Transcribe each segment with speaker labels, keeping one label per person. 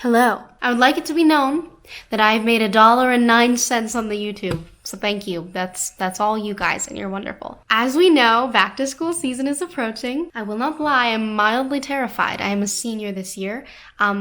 Speaker 1: Hello. I would like it to be known that I've made $1.09 on the YouTube. So thank you. That's all you guys, and you're wonderful. As we know, back to school season is approaching. I will not lie, I'm mildly terrified. I am a senior this year,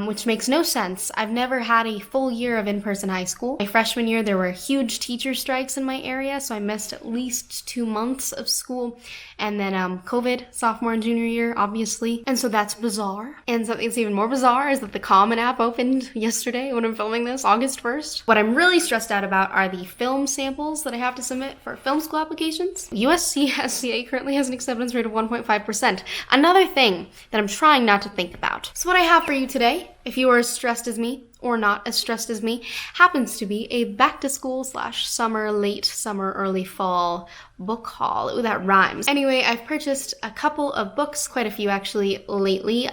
Speaker 1: which makes no sense. I've never had a full year of in-person high school. My freshman year, there were huge teacher strikes in my area, so I missed at least 2 months of school. And then COVID, sophomore and junior year, obviously. And so that's bizarre. And something that's even more bizarre is that the Common App opened yesterday when I'm filming this, August 1st. What I'm really stressed out about are the film samples that I have to submit for film school applications. USC SCA currently has an acceptance rate of 1.5%. Another thing that I'm trying not to think about. So what I have for you today, if you are as stressed as me, or not as stressed as me, happens to be a back-to-school / summer, late summer, early fall book haul. Ooh, that rhymes. Anyway, I've purchased a couple of books, quite a few actually, lately.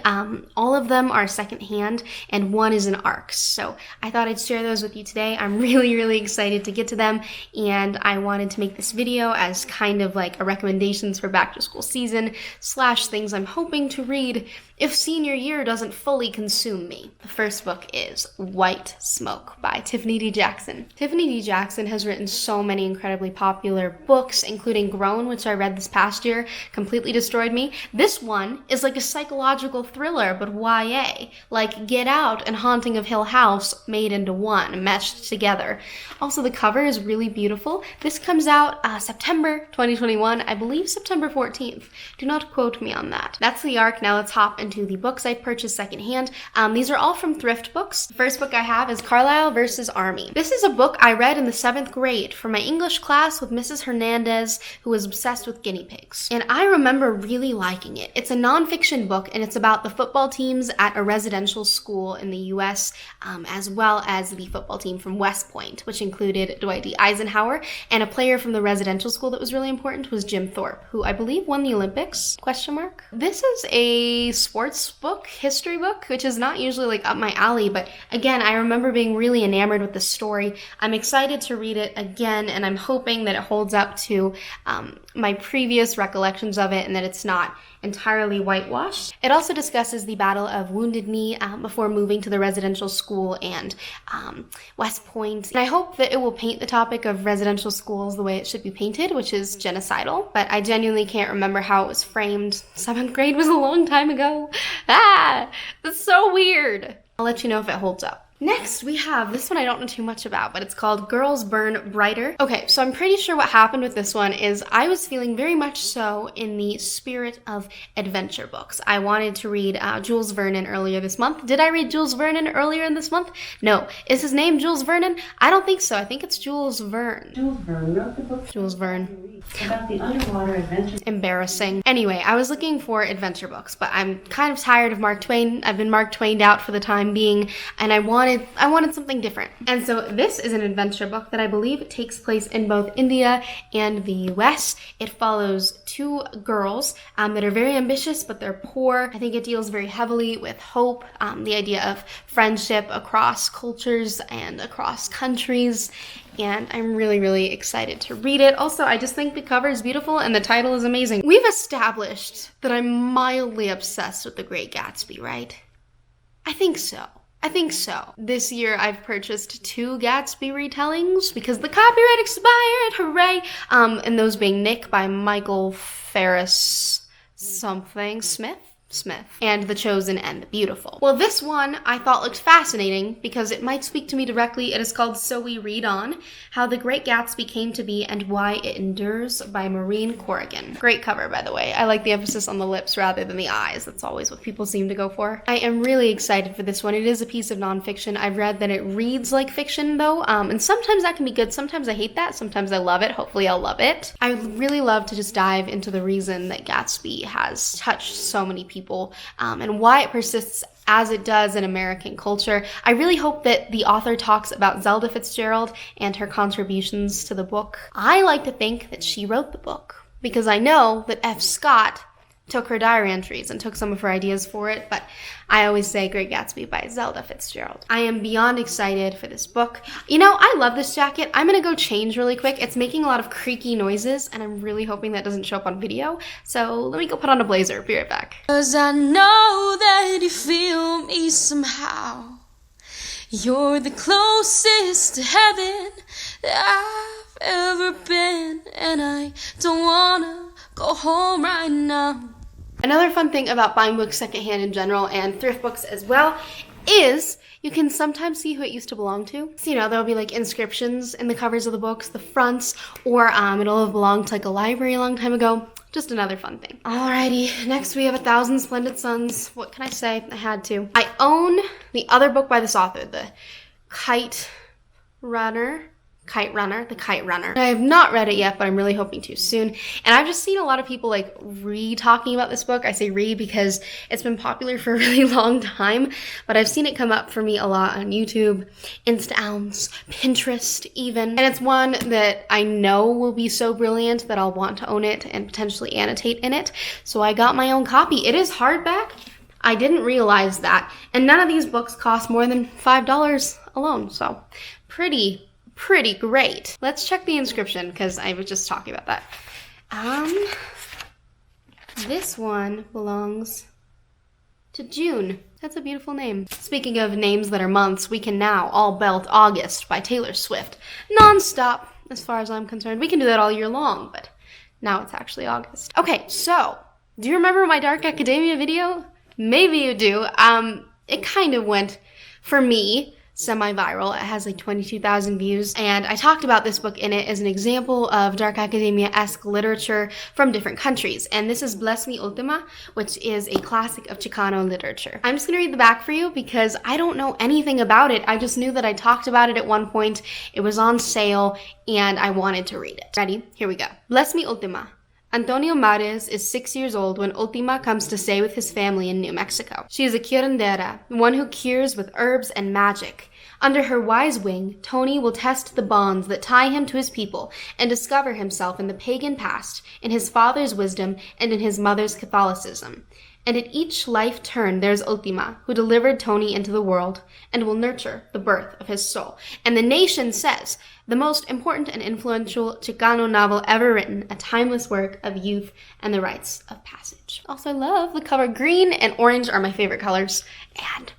Speaker 1: All of them are secondhand, and one is an ARC. So I thought I'd share those with you today. I'm really excited to get to them, and I wanted to make this video as kind of like a recommendations for back-to-school season / things I'm hoping to read if senior year doesn't fully consume me. The first book is White Smoke by Tiffany D. Jackson. Tiffany D. Jackson has written so many incredibly popular books, including Grown, which I read this past year, completely destroyed me. This one is like a psychological thriller, but YA, like Get Out and Haunting of Hill House made into one, meshed together. Also, the cover is really beautiful. This comes out September 2021, I believe September 14th. Do not quote me on that. That's the ARC. Now let's hop into the books I purchased secondhand. These are all from thrift books. The first book I have is Carlisle versus Army. This is a book I read in the 7th grade for my English class with Mrs. Hernandez, who was obsessed with guinea pigs. And I remember really liking it. It's a nonfiction book, and it's about the football teams at a residential school in the US, as well as the football team from West Point, which included Dwight D. Eisenhower, and a player from the residential school that was really important was Jim Thorpe, who I believe won the Olympics, ? This is a sports book, history book, which is not usually like up my alley, but again, I remember being really enamored with the story. I'm excited to read it again, and I'm hoping that it holds up to my previous recollections of it and that it's not entirely whitewashed. It also discusses the Battle of Wounded Knee before moving to the residential school and West Point. And I hope that it will paint the topic of residential schools the way it should be painted, which is genocidal, but I genuinely can't remember how it was framed. 7th grade was a long time ago. That's so weird. I'll let you know if it holds up. Next, we have this one I don't know too much about, but it's called Girls Burn Brighter. Okay, so I'm pretty sure what happened with this one is I was feeling very much so in the spirit of adventure books. I wanted to read Jules Vernon earlier this month. Did I read Jules Vernon earlier in this month? No. Is his name Jules Vernon? I don't think so. I think it's Jules Verne.
Speaker 2: Jules Verne wrote the book.
Speaker 1: Jules Verne.
Speaker 2: About the underwater adventure.
Speaker 1: Embarrassing. Anyway, I was looking for adventure books, but I'm kind of tired of Mark Twain. I've been Mark Twained out for the time being, and I wanted something different. And so this is an adventure book that I believe takes place in both India and the US. It follows 2 girls that are very ambitious, but they're poor. I think it deals very heavily with hope, the idea of friendship across cultures and across countries. And I'm really excited to read it. Also, I just think the cover is beautiful and the title is amazing. We've established that I'm mildly obsessed with The Great Gatsby, right? I think so. This year I've purchased 2 Gatsby retellings because the copyright expired, hooray! And those being Nick by Michael Ferris Smith, and The Chosen and the Beautiful. Well, this one I thought looked fascinating because it might speak to me directly. It is called So We Read On, How the Great Gatsby Came to Be and Why It Endures by Maureen Corrigan. Great cover, by the way. I like the emphasis on the lips rather than the eyes. That's always what people seem to go for. I am really excited for this one. It is a piece of nonfiction. I've read that it reads like fiction, though, and sometimes that can be good. Sometimes I hate that. Sometimes I love it. Hopefully I'll love it. I would really love to just dive into the reason that Gatsby has touched so many people, and why it persists as it does in American culture. I really hope that the author talks about Zelda Fitzgerald and her contributions to the book. I like to think that she wrote the book because I know that F. Scott took her diary entries and took some of her ideas for it, but I always say Great Gatsby by Zelda Fitzgerald. I am beyond excited for this book. You know, I love this jacket. I'm gonna go change really quick. It's making a lot of creaky noises, and I'm really hoping that doesn't show up on video, so let me go put on a blazer. Be right back. 'Cause I know that you feel me somehow. You're the closest to heaven that I've ever been, and I don't wanna go home right now. Another fun thing about buying books secondhand in general, and thrift books as well, is you can sometimes see who it used to belong to. So, there'll be like inscriptions in the covers of the books, the fronts, or it'll have belonged to like a library a long time ago. Just another fun thing. Alrighty, next we have 1,000 Splendid Suns. What can I say? I had to. I own the other book by this author, the Kite Runner. The Kite Runner. I have not read it yet, but I'm really hoping to soon. And I've just seen a lot of people like re-talking about this book. I say re because it's been popular for a really long time, but I've seen it come up for me a lot on YouTube, Instagrams, Pinterest even. And it's one that I know will be so brilliant that I'll want to own it and potentially annotate in it. So I got my own copy. It is hardback. I didn't realize that. And none of these books cost more than $5 alone. So pretty great. Let's check the inscription because I was just talking about that. This one belongs to June. That's a beautiful name. Speaking of names that are months, we can now all belt August by Taylor Swift. Non-stop, as far as I'm concerned. We can do that all year long, but now it's actually August. Okay, so, do you remember my Dark Academia video? Maybe you do. It kind of went, for me, semi-viral. It has like 22,000 views, and I talked about this book in it as an example of Dark Academia-esque literature from different countries, and this is Me Ultima, which is a classic of Chicano literature. I'm just gonna read the back for you because I don't know anything about it. I just knew that I talked about it at one point, it was on sale, and I wanted to read it. Ready? Here we go. Me Ultima. Antonio Mares is 6 years old when Ultima comes to stay with his family in New Mexico. She is a curandera, one who cures with herbs and magic. Under her wise wing, Toni will test the bonds that tie him to his people and discover himself in the pagan past, in his father's wisdom, and in his mother's Catholicism. And at each life turn there's Ultima, who delivered Toni into the world and will nurture the birth of his soul. And the nation says, the most important and influential Chicano novel ever written, a timeless work of youth and the rites of passage. Also, I love the cover. Green and orange are my favorite colors. And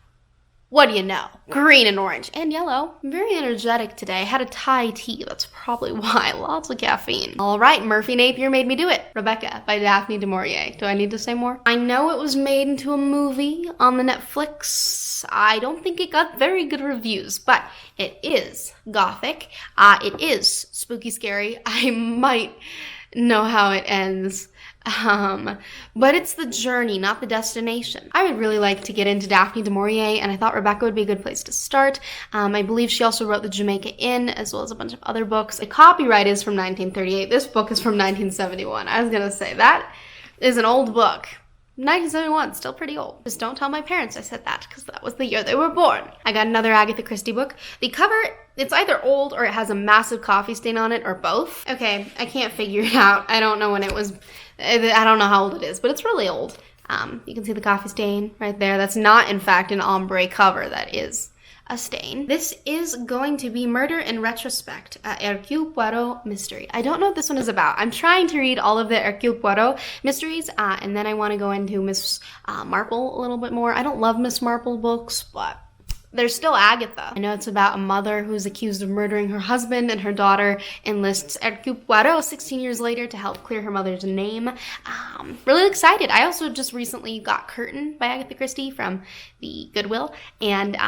Speaker 1: what do you know? Green and orange and yellow. I'm very energetic today. I had a Thai tea. That's probably why. Lots of caffeine. All right, Murphy Napier made me do it. Rebecca by Daphne du Maurier. Do I need to say more? I know it was made into a movie on the Netflix. I don't think it got very good reviews, but it is gothic. It is spooky scary. I might know how it ends. But it's the journey, not the destination. I would really like to get into Daphne du Maurier, and I thought Rebecca would be a good place to start. I believe she also wrote The Jamaica Inn, as well as a bunch of other books. The copyright is from 1938. This book is from 1971. I was gonna say, that is an old book. 1971, still pretty old. Just don't tell my parents I said that, because that was the year they were born. I got another Agatha Christie book. The cover, it's either old or it has a massive coffee stain on it, or both. Okay, I can't figure it out. I don't know when it was, I don't know how old it is, but it's really old. You can see the coffee stain right there. That's not, in fact, an ombre cover. That is a stain. This is going to be Murder in Retrospect, Hercule Poirot mystery. I don't know what this one is about. I'm trying to read all of the Hercule Poirot mysteries, and then I want to go into Miss Marple a little bit more. I don't love Miss Marple books, but there's still Agatha. I know it's about a mother who's accused of murdering her husband, and her daughter enlists Hercule Poirot 16 years later to help clear her mother's name. Really excited. I also just recently got Curtain by Agatha Christie from the Goodwill, and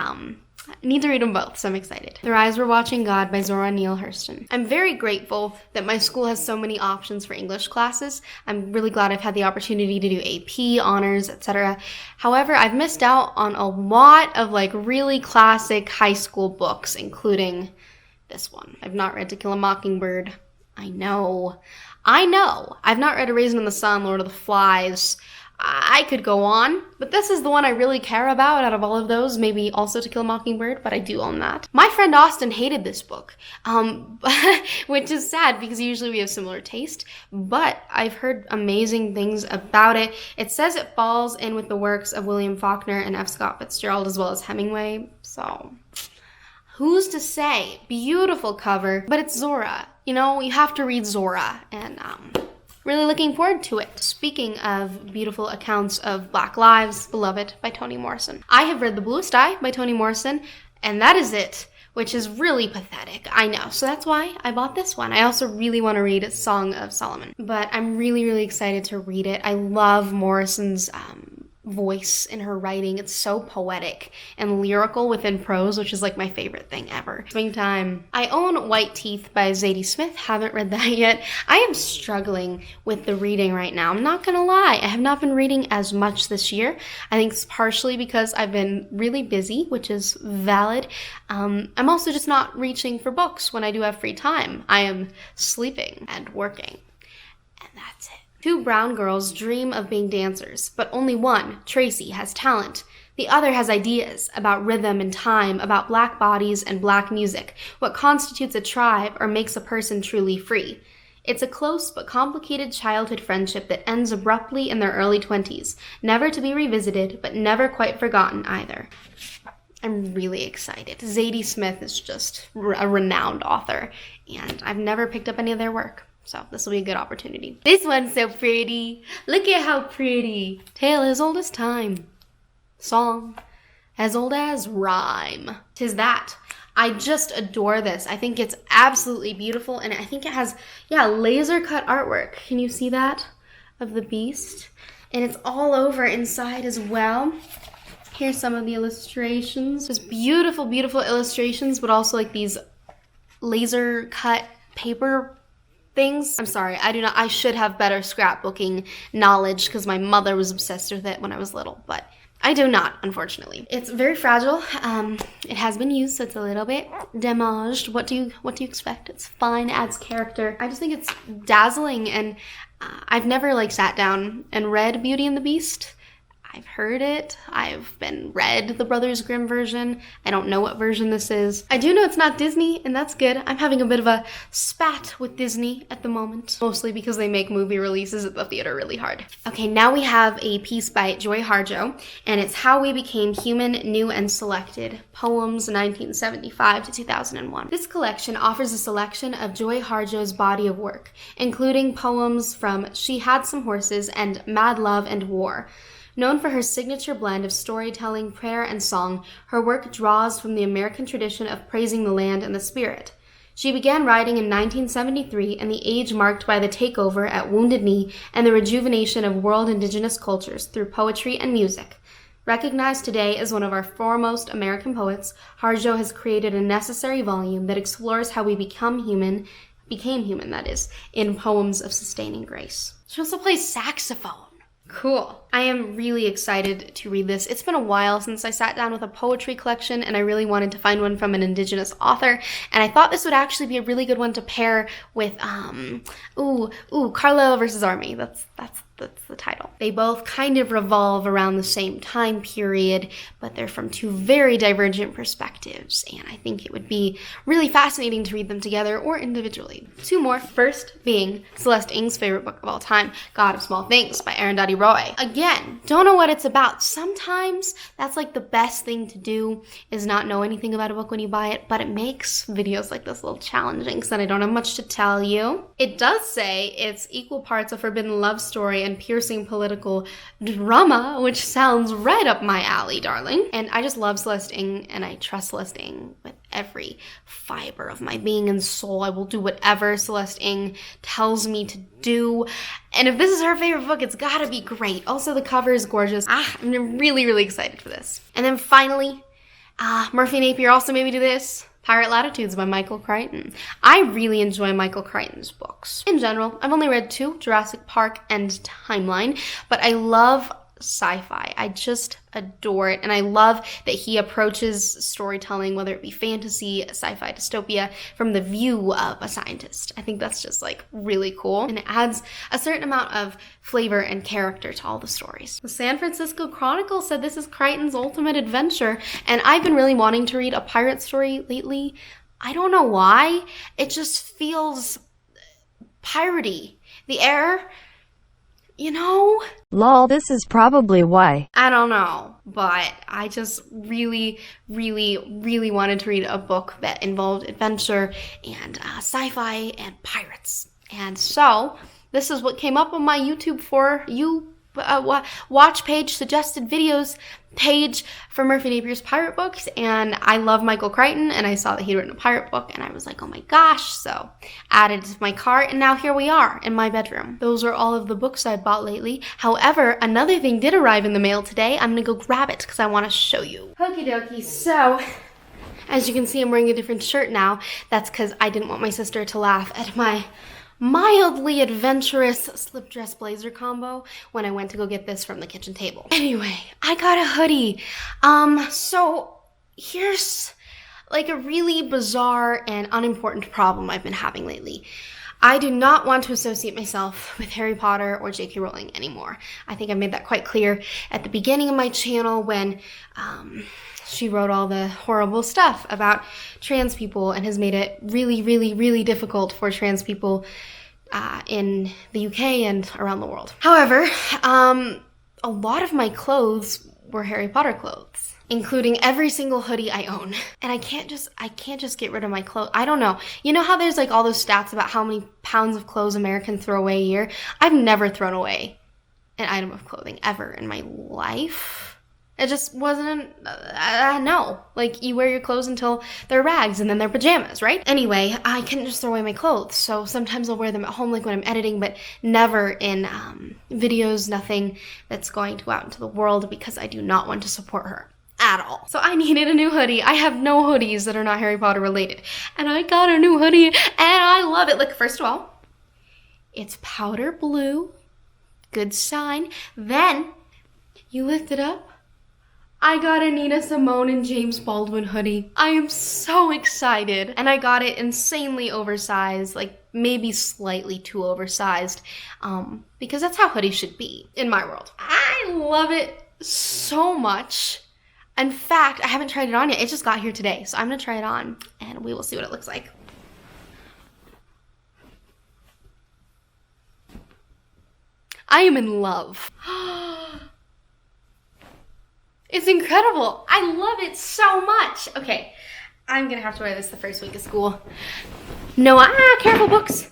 Speaker 1: I need to read them both, so I'm excited. Their Eyes Were Watching God by Zora Neale Hurston. I'm very grateful that my school has so many options for English classes. I'm really glad I've had the opportunity to do AP, honors, etc. However, I've missed out on a lot of like really classic high school books, including this one. I've not read To Kill a Mockingbird. I know. I've not read A Raisin in the Sun, Lord of the Flies. I could go on, but this is the one I really care about out of all of those. Maybe also To Kill a Mockingbird, but I do own that. My friend Austin hated this book, which is sad because usually we have similar taste, but I've heard amazing things about it. It says it falls in with the works of William Faulkner and F. Scott Fitzgerald, as well as Hemingway, so who's to say? Beautiful cover, but it's Zora. You know, you have to read Zora, and really looking forward to it. Speaking of beautiful accounts of Black lives, Beloved by Toni Morrison. I have read The Bluest Eye by Toni Morrison, And that is it, which is really pathetic, I know. So that's why I bought this one. I also really want to read Song of Solomon, but I'm really, really excited to read it. I love Morrison's voice in her writing. It's so poetic and lyrical within prose, which is like my favorite thing ever. Springtime. I own White Teeth by Zadie Smith. Haven't read that yet. I am struggling with the reading right now. I'm not gonna lie. I have not been reading as much this year. I think it's partially because I've been really busy, which is valid. I'm also just not reaching for books when I do have free time. I am sleeping and working. And that's it. Two brown girls dream of being dancers, but only one, Tracy, has talent. The other has ideas about rhythm and time, about black bodies and black music, what constitutes a tribe or makes a person truly free. It's a close but complicated childhood friendship that ends abruptly in their early 20s, never to be revisited, but never quite forgotten either. I'm really excited. Zadie Smith is just a renowned author, and I've never picked up any of their work. So this will be a good opportunity. This one's so pretty. Look at how pretty. Tale as old as time. Song as old as rhyme. 'Tis that. I just adore this. I think it's absolutely beautiful, and I think it has, laser cut artwork. Can you see that? Of the beast. And it's all over inside as well. Here's some of the illustrations. Just beautiful, beautiful illustrations, but also like these laser cut paper things. I'm sorry, I should have better scrapbooking knowledge because my mother was obsessed with it when I was little, but I do not, unfortunately. It's very fragile. It has been used, so it's a little bit damaged. What do you expect? It's fine, adds character. I just think it's dazzling, and I've never sat down and read Beauty and the Beast. I've heard it. I've read the Brothers Grimm version. I don't know what version this is. I do know it's not Disney, and that's good. I'm having a bit of a spat with Disney at the moment, mostly because they make movie releases at the theater really hard. Okay, now we have a piece by Joy Harjo, and it's How We Became Human, New and Selected, Poems 1975 to 2001. This collection offers a selection of Joy Harjo's body of work, including poems from She Had Some Horses and Mad Love and War. Known for her signature blend of storytelling, prayer, and song, her work draws from the American tradition of praising the land and the spirit. She began writing in 1973 in the age marked by the takeover at Wounded Knee and the rejuvenation of world indigenous cultures through poetry and music. Recognized today as one of our foremost American poets, Harjo has created a necessary volume that explores how we became human, in poems of sustaining grace. She also plays saxophone. Cool. I am really excited to read this. It's been a while since I sat down with a poetry collection, and I really wanted to find one from an Indigenous author, and I thought this would actually be a really good one to pair with, Carlisle versus Army. That's the title. They both kind of revolve around the same time period, but they're from two very divergent perspectives, and I think it would be really fascinating to read them together or individually. Two more. First being Celeste Ng's favorite book of all time, God of Small Things by Arundhati Roy. Again, don't know what it's about. Sometimes that's the best thing to do is not know anything about a book when you buy it, but it makes videos like this a little challenging because then I don't have much to tell you. It does say it's equal parts a forbidden love story and piercing political drama, which sounds right up my alley, darling. And I just love Celeste Ng, and I trust Celeste Ng with every fiber of my being and soul. I will do whatever Celeste Ng tells me to do. And if this is her favorite book, it's gotta be great. Also, the cover is gorgeous. I'm really, really excited for this. And then finally, Murphy Napier also made me do this. Pirate Latitudes by Michael Crichton. I really enjoy Michael Crichton's books. In general, I've only read two, Jurassic Park and Timeline, but I love sci-fi. I just adore it, and I love that he approaches storytelling, whether it be fantasy, sci-fi, dystopia, from the view of a scientist. I think that's just really cool, and it adds a certain amount of flavor and character to all the stories. The San Francisco Chronicle said this is Crichton's ultimate adventure, and I've been really wanting to read a pirate story lately. I don't know why. It just feels piratey. The air,
Speaker 3: Lol, this is probably why.
Speaker 1: I don't know, but I just really, really, really wanted to read a book that involved adventure and sci-fi and pirates. And so, this is what came up on my YouTube For You watch page, suggested videos page for Murphy Napier's pirate books, and I love Michael Crichton, and I saw that he'd written a pirate book, and I was like, oh my gosh, so added it to my cart, and now here we are in my bedroom. Those are all of the books I bought lately. However, another thing did arrive in the mail today. I'm gonna go grab it because I want to show you. Okie dokie, so as you can see, I'm wearing a different shirt now. That's because I didn't want my sister to laugh at my mildly adventurous slip dress blazer combo when I went to go get this from the kitchen table. Anyway, I got a hoodie. So here's like a really bizarre and unimportant problem I've been having lately. I do not want to associate myself with Harry Potter or J.K. Rowling anymore. I think I made that quite clear at the beginning of my channel when she wrote all the horrible stuff about trans people and has made it really, really, really difficult for trans people in the UK and around the world. However, a lot of my clothes were Harry Potter clothes, including every single hoodie I own. And I can't just get rid of my clothes. I don't know. You know how there's like all those stats about how many pounds of clothes Americans throw away a year? I've never thrown away an item of clothing ever in my life. It just wasn't, no. Like, you wear your clothes until they're rags and then they're pajamas, right? Anyway, I couldn't just throw away my clothes, so sometimes I'll wear them at home, like when I'm editing, but never in videos, nothing that's going to go out into the world because I do not want to support her at all. So I needed a new hoodie. I have no hoodies that are not Harry Potter related. And I got a new hoodie, and I love it. Like, first of all, it's powder blue. Good sign. Then, you lift it up. I got a Nina Simone and James Baldwin hoodie. I am so excited. And I got it insanely oversized, like maybe slightly too oversized, because that's how hoodies should be in my world. I love it so much. In fact, I haven't tried it on yet. It just got here today, so I'm gonna try it on and we will see what it looks like. I am in love. It's incredible. I love it so much. Okay, I'm gonna have to wear this the first week of school. No, careful books.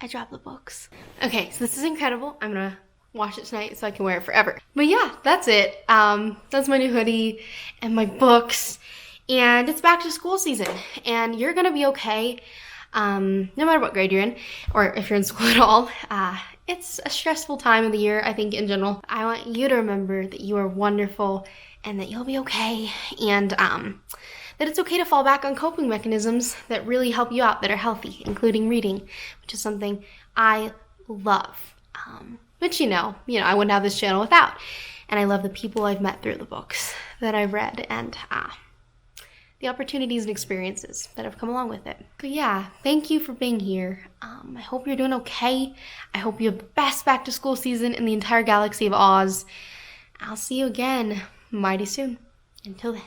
Speaker 1: I dropped the books. Okay, so this is incredible. I'm gonna wash it tonight so I can wear it forever. But yeah, that's it. That's my new hoodie and my books. And it's back to school season. And you're gonna be okay, no matter what grade you're in, or if you're in school at all. It's a stressful time of the year, I think, in general. I want you to remember that you are wonderful and that you'll be okay, and that it's okay to fall back on coping mechanisms that really help you out, that are healthy, including reading, which is something I love. Which, you know, I wouldn't have this channel without. And I love the people I've met through the books that I've read, and the opportunities and experiences that have come along with it. But yeah, thank you for being here. I hope you're doing okay. I hope you have the best back to school season in the entire galaxy of Oz. I'll see you again mighty soon. Until then.